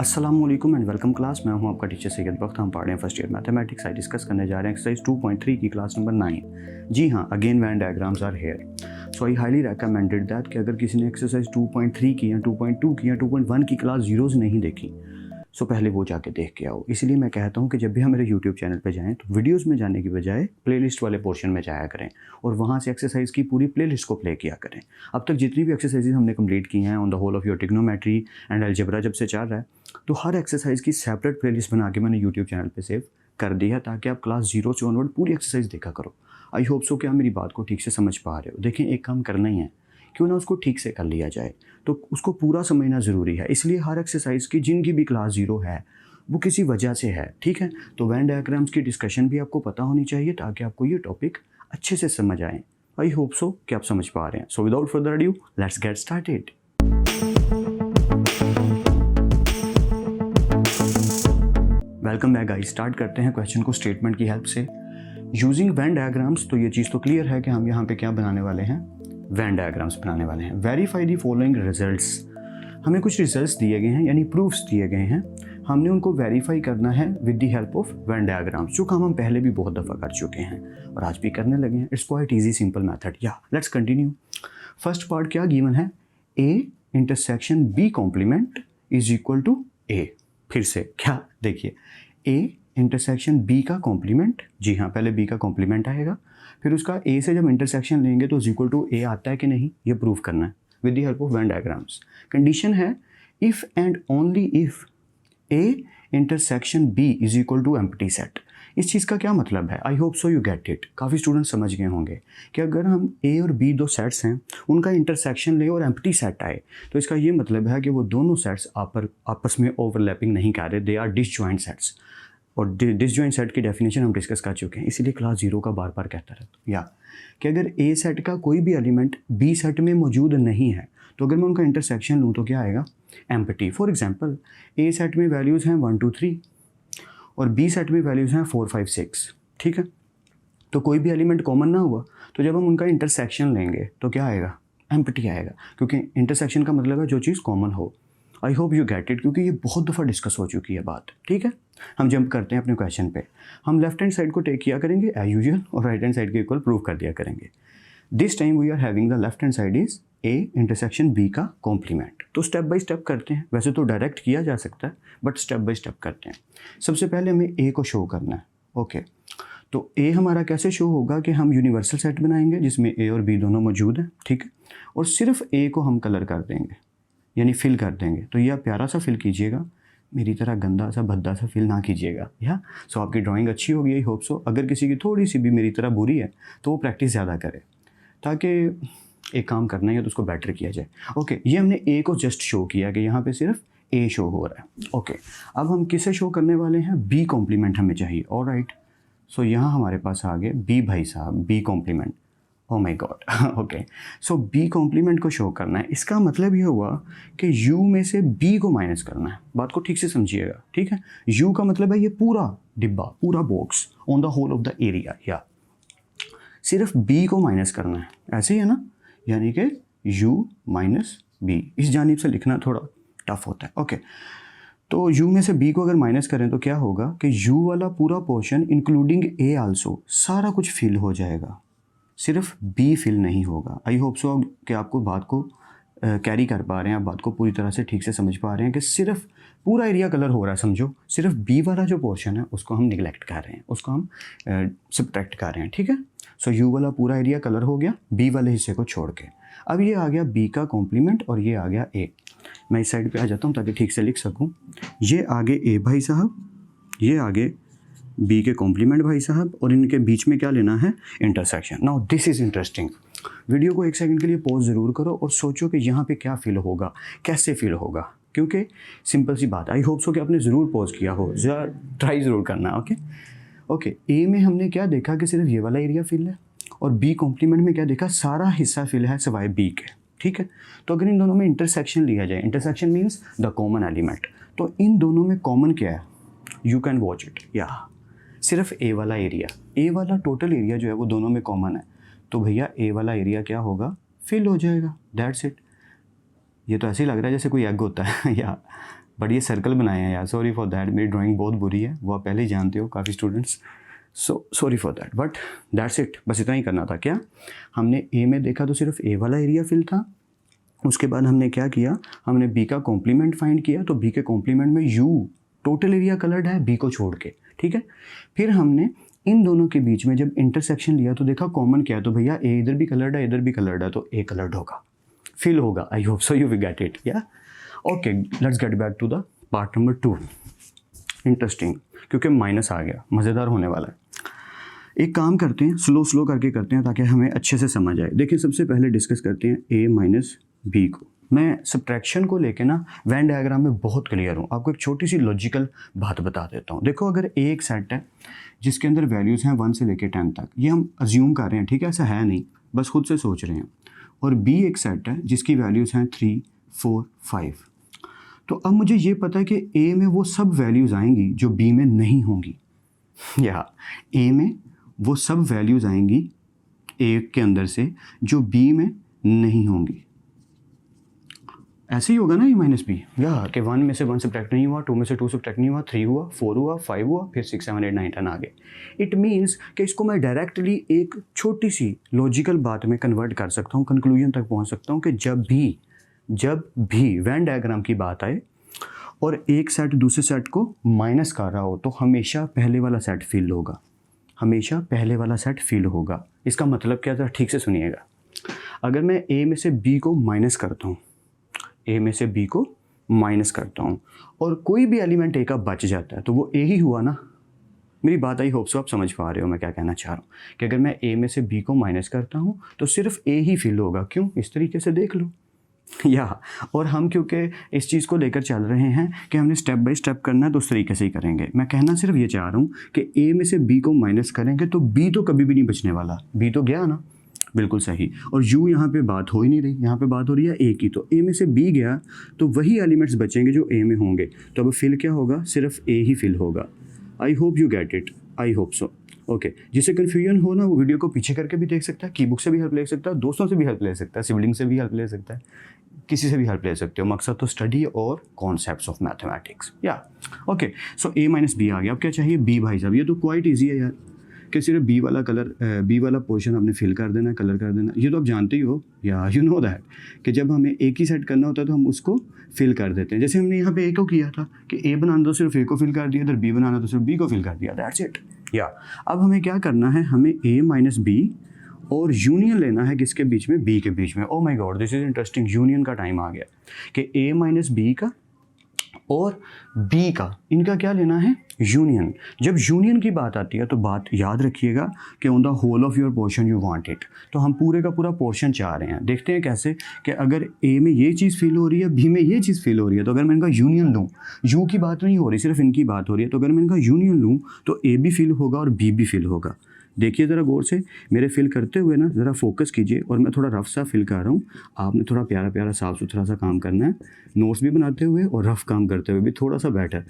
अस्सलाम वालेकुम and welcome class. मैं हूं आपका टीचर सैयद बख्त। हम पढ़ रहे हैं first year mathematics. I discuss करने जा रहे हैं एक्सरसाइज 2.3 की क्लास नंबर 9। जी हाँ, again Venn diagrams are here. So I highly recommended that कि अगर किसी ने एक्सरसाइज 2.3 की या 2.2 की या 2.1 की क्लास जीरोज़ नहीं देखी सो पहले वो जाके देख के आओ। इसलिए मैं कहता हूँ कि जब भी हम मेरे यूट्यूब चैनल पे जाएं तो वीडियोस में जाने की बजाय प्लेलिस्ट वाले पोर्शन में जाया करें और वहाँ से एक्सरसाइज की पूरी प्लेलिस्ट को प्ले किया करें। अब तक जितनी भी एक्सरसाइजेज हमने कंप्लीट की हैं on the whole of your trigonometry and algebra जब से चल रहा है, तो हर एक्सरसाइज की सेपरेट प्लेलिस्ट बना के मैंने यूट्यूब चैनल पर सेव कर दी है ताकि आप क्लास 0 से ऑनवर्ड पूरी एक्सरसाइज देखा करो। आई होप सो कि आप मेरी बात को ठीक से समझ पा रहे हो। देखें, एक काम करना ही है, क्यों ना उसको ठीक से कर लिया जाए, तो उसको पूरा समझना ज़रूरी है। इसलिए हर एक्सरसाइज की जिनकी भी क्लास 0 है वो किसी वजह से है, ठीक है। तो वैन डायग्राम्स की डिस्कशन भी आपको पता होनी चाहिए ताकि आपको ये टॉपिक अच्छे से समझ आए। आई होप सो कि आप समझ पा रहे हैं। So without further adieu let's get started. Welcome back guys. Start करते हैं क्वेश्चन को स्टेटमेंट की हेल्प से यूजिंग वैन डायग्राम्स। तो ये चीज़ तो क्लियर है कि हम यहाँ पे क्या बनाने वाले हैं, वैन डायग्राम्स बनाने वाले हैं। Verify the following results. हमें कुछ रिजल्ट्स दिए गए हैं यानी प्रूफ्स दिए गए हैं, हमने उनको वेरीफाई करना है with the help of Venn diagrams, जो काम हम पहले भी बहुत दफ़ा कर चुके हैं और आज भी करने लगे हैं। It's quite easy simple method. या लेट्स कंटिन्यू। फर्स्ट पार्ट क्या गिवन है, A intersection B complement is equal to A. फिर से क्या, देखिए, ए इंटरसेक्शन बी का कॉम्प्लीमेंट, जी हाँ, पहले बी का कॉम्प्लीमेंट आएगा, फिर उसका ए से जब इंटरसेक्शन लेंगे तो इज इक्वल टू ए आता है कि नहीं, ये प्रूव करना है with the help of Venn diagrams. Condition है if and only if A intersection B is equal to empty set. इस चीज़ का क्या मतलब है, I hope so you get it. काफ़ी स्टूडेंट समझ गए होंगे कि अगर हम ए और बी दो सेट्स हैं, उनका इंटरसेक्शन ले और एम्प्टी सेट आए, तो इसका ये मतलब है कि वो दोनों सेट्स आपस में ओवरलैपिंग नहीं कर रहे, दे आर डिसजॉइंट सेट्स। और डिसजॉइंट सेट की डेफिनेशन हम डिस्कस कर चुके हैं, इसीलिए क्लास 0 का बार बार कहता रहता हूँ। या कि अगर ए सेट का कोई भी एलिमेंट बी सेट में मौजूद नहीं है तो अगर मैं उनका इंटरसेक्शन लूँ तो क्या आएगा, empty. For example, A set में वैल्यूज़ हैं 1 2 3 और बी सेट में वैल्यूज़ हैं 4 5 6, ठीक है। तो कोई भी एलिमेंट कॉमन ना हुआ तो जब हम उनका इंटरसेक्शन लेंगे तो क्या आएगा, एम्प्टी आएगा, क्योंकि इंटरसेक्शन का मतलब है जो चीज़ कॉमन हो। I hope you get it, क्योंकि ये बहुत दफ़ा डिस्कस हो चुकी है बात, ठीक है। हम जंप करते हैं अपने क्वेश्चन पे। हम लेफ्ट हैंड साइड को टेक किया करेंगे एज यूजुअल और राइट हैंड साइड के इक्वल प्रूव कर दिया करेंगे। This time we are having the left hand side is A intersection B का कॉम्प्लीमेंट। तो स्टेप बाय स्टेप करते हैं, वैसे तो डायरेक्ट किया जा सकता है बट स्टेप बाय स्टेप करते हैं। सबसे पहले हमें ए को शो करना है, ओके। तो ए हमारा कैसे शो होगा कि हम यूनिवर्सल सेट बनाएंगे जिसमें ए और बी दोनों मौजूद हैं, ठीक है, और सिर्फ ए को हम कलर कर देंगे यानी फिल कर देंगे। तो यह प्यारा सा फिल कीजिएगा, मेरी तरह गंदा सा भद्दा सा फिल ना कीजिएगा। या सो आपकी ड्राइंग अच्छी होगी, आई होप सो। अगर किसी की थोड़ी सी भी मेरी तरह बुरी है तो वो प्रैक्टिस ज़्यादा करे ताकि एक काम करना है तो उसको बेटर किया जाए। ओके, ये हमने ए को जस्ट शो किया कि यहाँ पे सिर्फ ए शो हो रहा है। ओके, अब हम किसे शो करने वाले हैं, बी कॉम्प्लीमेंट हमें चाहिए। ऑलराइट, सो यहाँ हमारे पास आ गए बी भाई साहब, B complement. Oh my god, okay. So B complement को शो करना है, इसका मतलब ये हुआ कि u में से b को माइनस करना है। बात को ठीक से समझिएगा, ठीक है। u का मतलब है ये पूरा डिब्बा, पूरा box on the whole of the area. या सिर्फ b को माइनस करना है, ऐसे ही है ना, यानी कि u माइनस बी। इस जानिब से लिखना थोड़ा टफ होता है, ओके। तो u में से b को अगर माइनस करें तो क्या होगा कि u वाला पूरा पोर्शन इंक्लूडिंग a आल्सो, सारा कुछ फिल हो जाएगा, सिर्फ बी फिल नहीं होगा। आई होप सो कि आपको बात को कैरी कर पा रहे हैं, आप बात को पूरी तरह से ठीक से समझ पा रहे हैं कि सिर्फ पूरा एरिया कलर हो रहा है, समझो। सिर्फ बी वाला जो पोर्शन है उसको हम निगलेक्ट कर रहे हैं, उसको हम सब्ट्रैक्ट कर रहे हैं, ठीक है। सो यू वाला पूरा एरिया कलर हो गया बी वाले हिस्से को छोड़ के। अब ये आ गया बी का कॉम्प्लीमेंट और ये आ गया ए। मैं इस साइड पर आ जाता हूँ ताकि ठीक से लिख सकूँ। ये आगे ए भाई साहब, ये आगे बी के कॉम्प्लीमेंट भाई साहब, और इनके बीच में क्या लेना है, intersection. Now this is interesting. Video को एक सेकंड के लिए पॉज ज़रूर करो और सोचो कि यहाँ पे क्या फील होगा, कैसे फील होगा, क्योंकि सिंपल सी बात, आई होप सो कि आपने ज़रूर पॉज किया हो, ज़रा ट्राई ज़रूर करना। ओके ओके, ए में हमने क्या देखा कि सिर्फ ये वाला एरिया फिल है और बी कॉम्प्लीमेंट में क्या देखा, सारा हिस्सा फिल है सिवाय बी के, ठीक है। तो अगर इन दोनों में इंटरसेक्शन लिया जाए, intersection means the common element, तो इन दोनों में कॉमन क्या है, यू कैन वॉच इट। या सिर्फ ए वाला एरिया, ए वाला टोटल एरिया जो है वो दोनों में कॉमन है, तो भैया ए वाला एरिया क्या होगा, फिल हो जाएगा, दैट्स इट। ये तो ऐसे ही लग रहा है जैसे कोई एग होता है या बट ये सर्कल बनाए हैं यार, सॉरी फॉर दैट, मेरी ड्राइंग बहुत बुरी है, वो आप पहले ही जानते हो काफ़ी students, so sorry for that, but that's it, बस इतना ही करना था। क्या हमने ए में देखा तो सिर्फ ए वाला एरिया फिल था, उसके बाद हमने क्या किया, हमने बी का कॉम्प्लीमेंट फाइंड किया, तो बी के कॉम्प्लीमेंट में यू टोटल एरिया कलर्ड है बी को छोड़ के, ठीक है। फिर हमने इन दोनों के बीच में जब इंटरसेक्शन लिया तो देखा कॉमन क्या है, तो भैया ए इधर भी कलर्ड है इधर भी कलर्ड है, तो ए कलर्ड होगा, फिल होगा। I hope so you will get it, या okay. Let's get back to the part number 2। Interesting, क्योंकि माइनस आ गया, मज़ेदार होने वाला है। एक काम करते हैं, स्लो स्लो करके करते हैं ताकि हमें अच्छे से समझ आए। देखिए सबसे पहले डिस्कस करते हैं ए माइनस बी को। मैं सब्ट्रैक्शन को लेके ना वेन डायग्राम में बहुत क्लियर हूँ, आपको एक छोटी सी लॉजिकल बात बता देता हूँ। देखो अगर ए एक सेट है जिसके अंदर वैल्यूज़ हैं 1 से लेके 10 तक, ये हम अज्यूम कर रहे हैं, ठीक है, ऐसा है नहीं, बस खुद से सोच रहे हैं। और बी एक सेट है जिसकी वैल्यूज़ हैं 3, 4, 5। तो अब मुझे ये पता है कि ए में वो सब वैल्यूज़ आएंगी जो बी में नहीं होंगी, या ए में वो सब वैल्यूज़ आएंगी ए के अंदर से जो बी में नहीं होंगी। ऐसे ही होगा ना ए माइनस बी, या कि 1 में से 1 सब्ट्रैक्ट नहीं हुआ, 2 में से 2 सब्ट्रैक्ट नहीं हुआ, 3 हुआ, 4 हुआ, 5 हुआ, फिर 6, 7, 8, 9, 10 आ गए। इट मीन्स कि इसको मैं डायरेक्टली एक छोटी सी लॉजिकल बात में कन्वर्ट कर सकता हूँ, कंक्लूजन तक पहुँच सकता हूँ कि जब भी वेन डायग्राम की बात आए और एक सेट दूसरे सेट को माइनस कर रहा हो तो हमेशा पहले वाला सेट फिल होगा, हमेशा पहले वाला सेट फिल होगा। इसका मतलब क्या था, ठीक से सुनिएगा। अगर मैं ए में से बी को माइनस करता हूँ, ए में से बी को माइनस करता हूँ और कोई भी एलिमेंट ए का बच जाता है तो वो ए ही हुआ ना। मेरी बात आई होप सो आप समझ पा रहे हो मैं क्या कहना चाह रहा हूँ, कि अगर मैं ए में से बी को माइनस करता हूँ तो सिर्फ ए ही फिल होगा। क्यों, इस तरीके से देख लो। या और हम क्योंकि इस चीज़ को लेकर चल रहे हैं कि हमने स्टेप बाय स्टेप करना है तो उस तरीके से ही करेंगे। मैं कहना सिर्फ ये चाह रहा हूँ कि ए में से बी को माइनस करेंगे तो बी तो कभी भी नहीं बचने वाला, बी तो गया ना, बिल्कुल सही। और यू यहाँ पे बात हो ही नहीं रही, यहाँ पे बात हो रही है ए की, तो ए में से बी गया तो वही एलिमेंट्स बचेंगे जो ए में होंगे। तो अब फिल क्या होगा, सिर्फ ए ही फिल होगा। I hope you get it, I hope so. Okay, जिसे कन्फ्यूजन हो ना वो वीडियो को पीछे करके भी देख सकता है, की बुक से भी हेल्प ले सकता है, दोस्तों से भी हेल्प ले सकता है, सिबलिंग से भी हेल्प ले सकता है, किसी से भी हेल्प ले सकते हो। मकसद तो स्टडी और कॉन्सेप्ट्स ऑफ मैथमेटिक्स, या ओके। सो ए माइनस बी आ गया। अब क्या चाहिए, बी भाई साहब। ये तो क्वाइट ईजी है यार, कि सिर्फ बी वाला कलर, बी वाला पोर्शन आपने फिल कर देना, कलर कर देना। ये तो आप जानते ही हो, या यू नो दैट, कि जब हमें एक ही सेट करना होता है तो हम उसको फिल कर देते हैं। जैसे हमने यहाँ पे ए को किया था कि ए बनाना तो सिर्फ ए को फिल कर दिया, इधर बी बनाना तो सिर्फ बी को फिल कर दिया, दैट्स इट। या अब हमें क्या करना है, हमें ए माइनस बी और यूनियन लेना है किसके बीच में, बी के बीच में। Oh my God, this is interesting. Union का टाइम आ गया कि ए माइनस बी का और बी का, इनका क्या लेना है, यूनियन। जब यूनियन की बात आती है तो बात याद रखिएगा कि on the whole of your portion you want it. तो हम पूरे का पूरा पोर्शन चाह रहे हैं। देखते हैं कैसे, कि अगर ए में ये चीज़ फील हो रही है, बी में ये चीज़ फील हो रही है, तो अगर मैं इनका यूनियन लूँ, यू की बात नहीं हो रही, सिर्फ इनकी बात हो रही है, तो अगर मैं इनका यूनियन लूँ तो ए भी फील होगा और बी भी फील होगा। देखिए ज़रा गौर से, मेरे फिल करते हुए ना ज़रा फोकस कीजिए, और मैं थोड़ा रफ सा फिल कर रहा हूँ, आपने थोड़ा प्यारा प्यारा साफ़ सुथरा सा काम करना है, नोट्स भी बनाते हुए और रफ काम करते हुए भी थोड़ा सा बेटर,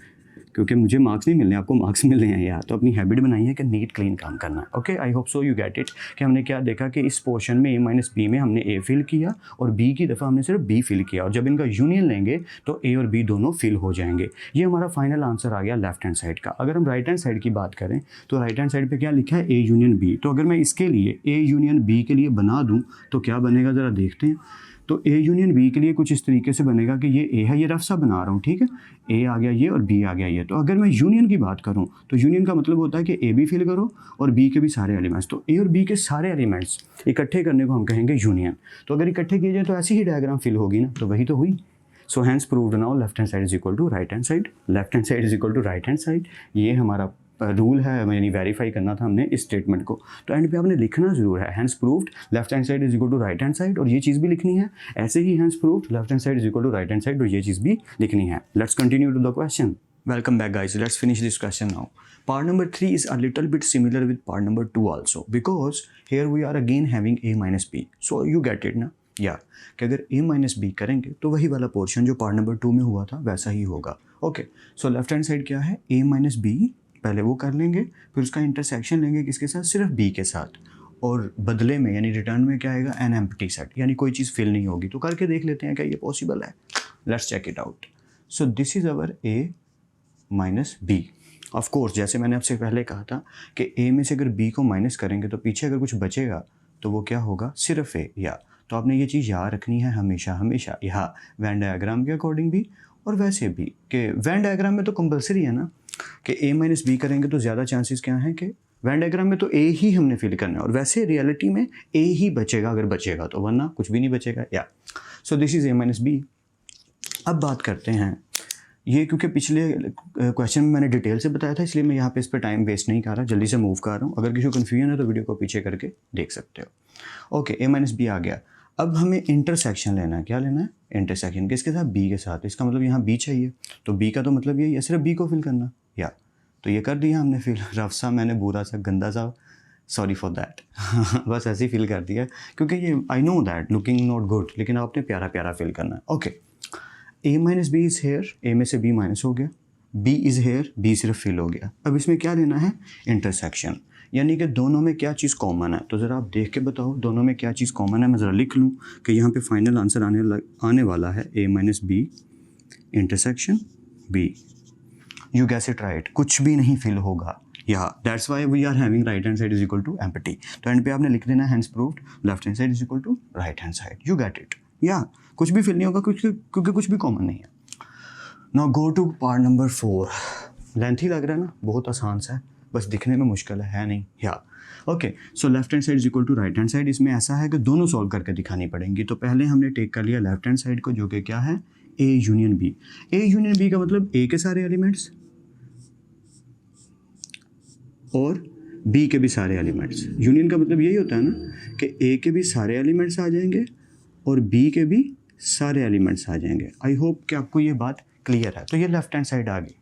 क्योंकि मुझे मार्क्स नहीं मिलने, आपको मार्क्स मिल रहे हैं यार। तो अपनी हैबिट बनाइए कि नीट क्लीन काम करना है। Okay, I hope so you get it. कि हमने क्या देखा कि इस पोर्शन में ए माइनस बी में हमने ए फिल किया और बी की दफ़ा हमने सिर्फ बी फिल किया, और जब इनका यूनियन लेंगे तो ए और बी दोनों फिल हो जाएंगे। ये हमारा फाइनल आंसर आ गया लेफ्ट हैंड साइड का। अगर हम राइट हैंड साइड की बात करें तो राइट हैंड साइड पर क्या लिखा है, ए यूनियन बी। तो अगर मैं इसके लिए ए यूनियन बी के लिए बना दूँ तो क्या बनेगा, ज़रा देखते हैं। तो ए यूनियन बी के लिए कुछ इस तरीके से बनेगा कि ये ए है, ये रफ सा बना रहा हूँ, ठीक है, ए आ गया ये और बी आ गया ये। तो अगर मैं यूनियन की बात करूँ तो यूनियन का मतलब होता है कि ए भी फिल करो और बी के भी सारे एलिमेंट्स। तो ए और बी के सारे एलिमेंट्स इकट्ठे करने को हम कहेंगे यूनियन। तो अगर इकट्ठे किए जाए तो ऐसी ही डायग्राम फिल होगी ना, तो वही तो हुई। So hence proved now left hand side is equal to right hand side, left hand side is equal to right hand side. ये हमारा रूल है, यानी वेरीफाई करना था हमने इस स्टेटमेंट को। तो एंड पे आपने लिखना ज़रूर है, hence proved left hand side is equal to right hand side, और ये चीज़ भी लिखनी है। ऐसे ही hence proved left hand side is equal to right hand side, और ये चीज़ भी लिखनी है। Let's continue to the question. Welcome back guys, let's finish this question now. Part number 3 is a little bit similar with part number 2 also, because here we are again having a minus b. So you get it ना, या कि अगर a minus b करेंगे तो वही वाला portion जो part number 2 में हुआ था वैसा ही होगा। Okay, so left hand side क्या है, a minus b, पहले वो कर लेंगे, फिर उसका इंटरसेक्शन लेंगे किसके साथ, सिर्फ b के साथ, और बदले में यानी रिटर्न में क्या आएगा, एन एम्प्टी सेट, यानी कोई चीज़ फिल नहीं होगी। तो करके देख लेते हैं क्या ये पॉसिबल है। Let's check it out. So this is our A minus B. Of course जैसे मैंने आपसे पहले कहा था कि ए में से अगर बी को माइनस करेंगे तो पीछे अगर कुछ बचेगा तो वो क्या होगा, सिर्फ ए। या तो आपने ये चीज़ याद रखनी है हमेशा हमेशा, यहाँ वेन डायग्राम के अकॉर्डिंग भी और वैसे भी, कि वेन डायग्राम में तो कंपलसरी है ना कि ए माइनस बी करेंगे तो ज़्यादा चांसेस क्या हैं कि वेन डायग्राम में तो ए ही हमने फिल करना है, और वैसे रियलिटी में ए ही बचेगा अगर बचेगा तो, वरना कुछ भी नहीं बचेगा। Yeah so this is A minus B. अब बात करते हैं ये, क्योंकि पिछले क्वेश्चन में मैंने डिटेल से बताया था इसलिए मैं यहाँ पे इस पर टाइम वेस्ट नहीं कर रहा, जल्दी से मूव कर रहा हूँ। अगर किसी को कन्फ्यूजन है तो वीडियो को पीछे करके देख सकते हो। ओके, ए माइनस बी आ गया। अब हमें इंटरसेक्शन लेना है। क्या लेना है? इंटरसेक्शन। किसके साथ? बी के साथ। इसका मतलब यहाँ बी चाहिए, तो बी का तो मतलब यही है, सिर्फ बी को फिल करना। या तो ये कर दिया हमने फिल। रफ सा मैंने बुरा सा गंदा सा, सॉरी फॉर दैट बस ऐसे ही फिल कर दिया, क्योंकि ये I know that looking not good, लेकिन आपने प्यारा प्यारा फिल करना है। Okay, A minus B is here, A में से बी माइनस हो गया, बी इज़ हेयर, बी सिर्फ फिल हो गया। अब इसमें क्या लेना है? इंटरसेक्शन, यानी कि दोनों में क्या चीज़ कॉमन है। तो ज़रा आप देख के बताओ दोनों में क्या चीज़ कॉमन है। मैं ज़रा लिख लूँ कि यहाँ पे फाइनल आंसर आने वाला है A minus B intersection B. You guess it right, कुछ भी नहीं फिल होगा। या that's why we are having right hand side is equal to empty. तो एंड पे आपने लिख देना hence proved left hand side is equal to right hand side. You get it. या कुछ भी फिल नहीं होगा क्योंकि कुछ भी कॉमन नहीं है। Now go to part number 4। Lengthy लग रहा है ना, बहुत आसान सा है, बस दिखने में मुश्किल है नहीं। Yeah okay, so left hand side is equal to right hand side. इसमें ऐसा है कि दोनों सॉल्व करके दिखानी पड़ेंगी। तो पहले हमने टेक कर लिया लेफ्ट हैंड साइड को, जो कि क्या है? A union B. A union B का मतलब ए के सारे एलिमेंट्स और बी के भी सारे एलिमेंट्स। यूनियन का मतलब यही होता है ना कि ए के भी सारे एलिमेंट्स आ जाएंगे और बी के भी सारे एलिमेंट्स आ जाएंगे। आई होप कि आपको ये बात क्लियर है। तो ये लेफ्ट हैंड साइड आ गई।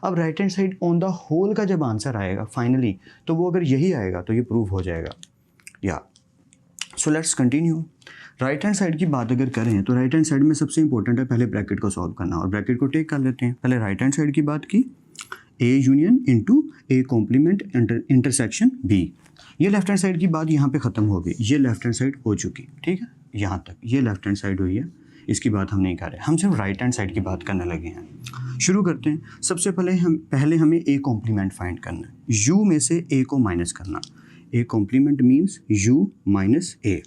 अब right hand side on the whole का जब आंसर आएगा फाइनली, तो वो अगर यही आएगा तो ये प्रूव हो जाएगा। या so let's continue. Right hand side की बात अगर करें तो राइट हैंड साइड में सबसे इंपॉर्टेंट है पहले ब्रैकेट को सॉल्व करना, और ब्रैकेट को टेक कर लेते हैं। पहले राइट हैंड साइड की बात की, A union into A complement intersection B. ये लेफ्ट हैंड साइड की बात यहाँ पे ख़त्म हो गई, ये लेफ्ट हैंड साइड हो चुकी, ठीक है, यहाँ तक ये लेफ्ट हैंड साइड हुई है, इसकी बात हम नहीं कर रहे, हम सिर्फ राइट हैंड साइड की बात करने लगे हैं। शुरू करते हैं। सबसे पहले हमें ए कॉम्प्लीमेंट फाइंड करना है, यू में से ए को माइनस करना। A complement means U minus A.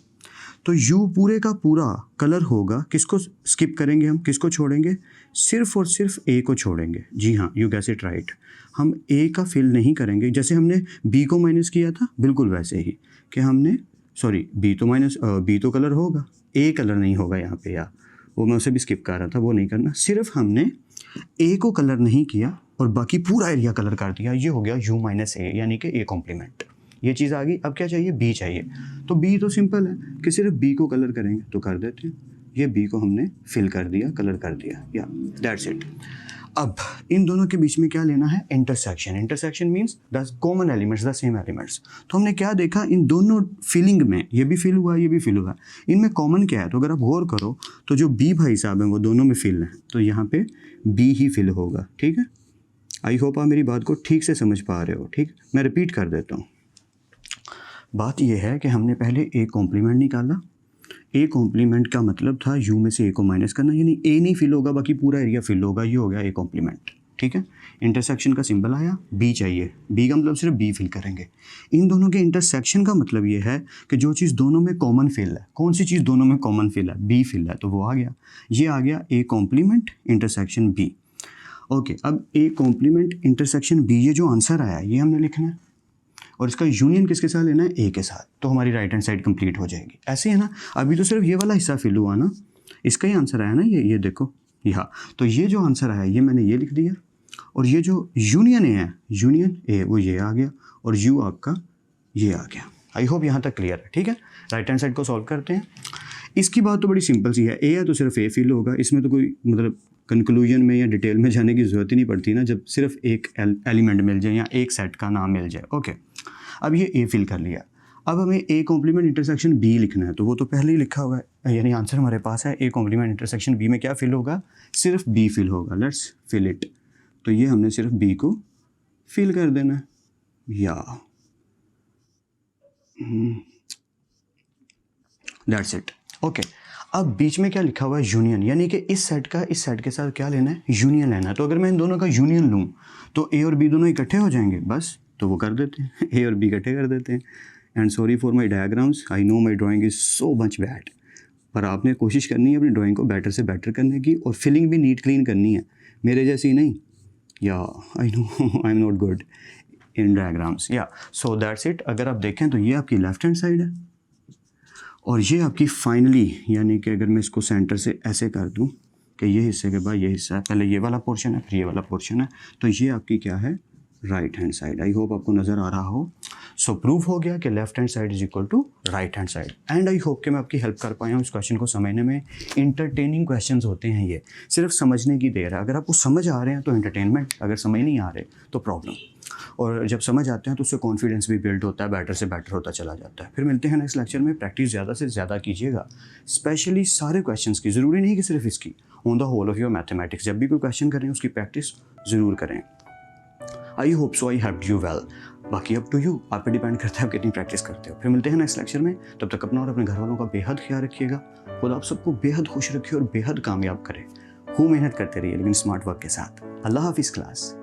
तो यू पूरे का पूरा कलर होगा, किसको स्किप करेंगे हम, किसको छोड़ेंगे? सिर्फ और सिर्फ ए को छोड़ेंगे। जी हाँ, यू गैस इट राइट। हम ए का फिल नहीं करेंगे, जैसे हमने बी को माइनस किया था बिल्कुल वैसे ही कि हमने बी तो कलर होगा, ए कलर नहीं होगा यहाँ पे, या वो मैं उसे भी स्किप कर रहा था, वो नहीं करना। सिर्फ हमने ए को कलर नहीं किया और बाकी पूरा एरिया कलर कर दिया, ये हो गया यू माइनस ए, यानी कि ए कॉम्प्लीमेंट। ये चीज़ आ गई। अब क्या चाहिए? बी चाहिए। तो बी तो सिंपल है कि सिर्फ बी को कलर करेंगे, तो कर देते हैं। ये बी को हमने फिल कर दिया, कलर कर दिया। या दैट्स इट। अब इन दोनों के बीच में क्या लेना है? Intersection. Intersection means the common elements, the same elements. तो हमने क्या देखा, इन दोनों फिलिंग में ये भी फिल हुआ, ये भी फिल हुआ, इनमें कॉमन क्या है? तो अगर आप गौर करो तो जो बी भाई साहब हैं वो दोनों में फिल है, तो यहाँ पे बी ही फिल होगा। ठीक है, आई होप आप मेरी बात को ठीक से समझ पा रहे हो। ठीक, मैं रिपीट कर देता हूँ। बात यह है कि हमने पहले ए कॉम्प्लीमेंट निकाला। ए कॉम्प्लीमेंट का मतलब था यू में से ए को माइनस करना, यानी ए नहीं फिल होगा, बाकी पूरा एरिया फिल होगा, ये हो गया ए कॉम्प्लीमेंट। ठीक है, इंटरसेक्शन का सिंबल आया, बी चाहिए, बी का मतलब सिर्फ बी फिल करेंगे। इन दोनों के इंटरसेक्शन का मतलब ये है कि जो चीज़ दोनों में कॉमन फिल है, कौन सी चीज़ दोनों में कॉमन फिल है? बी फिल है, तो वो आ गया, ये आ गया A complement intersection B. Okay, अब ए कॉम्प्लीमेंट इंटरसेक्शन बी, ये जो आंसर आया ये हमने लिखना है, और इसका यूनियन किसके साथ लेना है? ए के साथ। तो हमारी राइट हैंड साइड कंप्लीट हो जाएगी। ऐसे है ना, अभी तो सिर्फ ये वाला हिस्सा फिल हुआ ना, इसका ही आंसर आया ना, ये देखो यहाँ। तो ये जो आंसर आया ये मैंने ये लिख दिया, और ये जो यूनियन ए है, यूनियन ए, वो ये आ गया, और यू आपका ये आ गया। आई होप यहाँ तक क्लियर है। ठीक है, राइट हैंड साइड को सॉल्व करते हैं। इसकी बात तो बड़ी सिंपल सी है, ए है तो सिर्फ ए फिल होगा, इसमें तो कोई मतलब कंक्लूजन में या डिटेल में जाने की ज़रूरत ही नहीं पड़ती ना, जब सिर्फ एक एलिमेंट मिल जाए या एक सेट का नाम मिल जाए। ओके, अब ये ए फिल कर लिया। अब हमें ए कॉम्प्लीमेंट इंटरसेक्शन बी लिखना है, तो वो तो पहले ही लिखा हुआ है, यानी आंसर हमारे पास है। ए कॉम्प्लीमेंट इंटरसेक्शन बी में क्या फिल होगा? सिर्फ बी फिल होगा। Let's fill it. तो ये हमने सिर्फ बी को फिल कर देना है। या दैट्स इट। ओके, अब बीच में क्या लिखा हुआ है, यूनियन, यानी कि इस सेट का इस सेट के साथ क्या लेना है, यूनियन लेना है। तो अगर मैं इन दोनों का यूनियन लूँ तो ए और बी दोनों इकट्ठे हो जाएंगे, बस तो वो कर देते हैं, ए और बी इकट्ठे कर देते हैं। And sorry for my diagrams, I know my drawing is so much bad, पर आपने कोशिश करनी है अपनी ड्राइंग को बेटर से बेटर करने की, और फिलिंग भी नीट क्लीन करनी है, मेरे जैसी नहीं। या I know I am not good in diagrams. या सो दैट्स इट। अगर आप देखें तो ये आपकी लेफ्ट हैंड साइड है और ये आपकी फाइनली, यानी कि अगर मैं इसको सेंटर से ऐसे कर दूं कि ये हिस्से के बाद ये हिस्सा है, पहले ये वाला पोर्शन है फिर ये वाला पोर्शन है, तो ये आपकी क्या है, right hand side. I hope आपको नज़र आ रहा हो। सो प्रूव हो गया कि left hand side is equal to right hand side. And I hope कि मैं आपकी हेल्प कर पाया हूँ इस क्वेश्चन को समझने में। इंटरटेनिंग क्वेश्चंस होते हैं ये, सिर्फ समझने की देर है। अगर आपको समझ आ रहे हैं तो एंटरटेनमेंट, अगर समझ नहीं आ रहे तो प्रॉब्लम। और जब समझ आते हैं तो उससे कॉन्फिडेंस भी बिल्ड होता है, बेटर से बेटर होता चला जाता है। फिर मिलते हैं नेक्स्ट लेक्चर में। प्रैक्टिस ज़्यादा से ज़्यादा कीजिएगा, स्पेशली सारे क्वेश्चंस की, ज़रूरी नहीं कि सिर्फ इसकी, on the whole of your mathematics. जब भी कोई क्वेश्चन करें उसकी प्रैक्टिस ज़रूर करें। I hope so I helped you well. बाकी अब टू यू, आप पे डिपेंड करता है आप कितनी प्रैक्टिस करते हो। फिर मिलते हैं नेक्स्ट लेक्चर में। तब तक अपना और अपने घर वालों का बेहद ख्याल रखिएगा। खुद आप सबको बेहद खुश रखे और बेहद कामयाब करे। खूब मेहनत करते रहिए लेकिन स्मार्ट वर्क के साथ। अल्लाह हाफिज़ क्लास।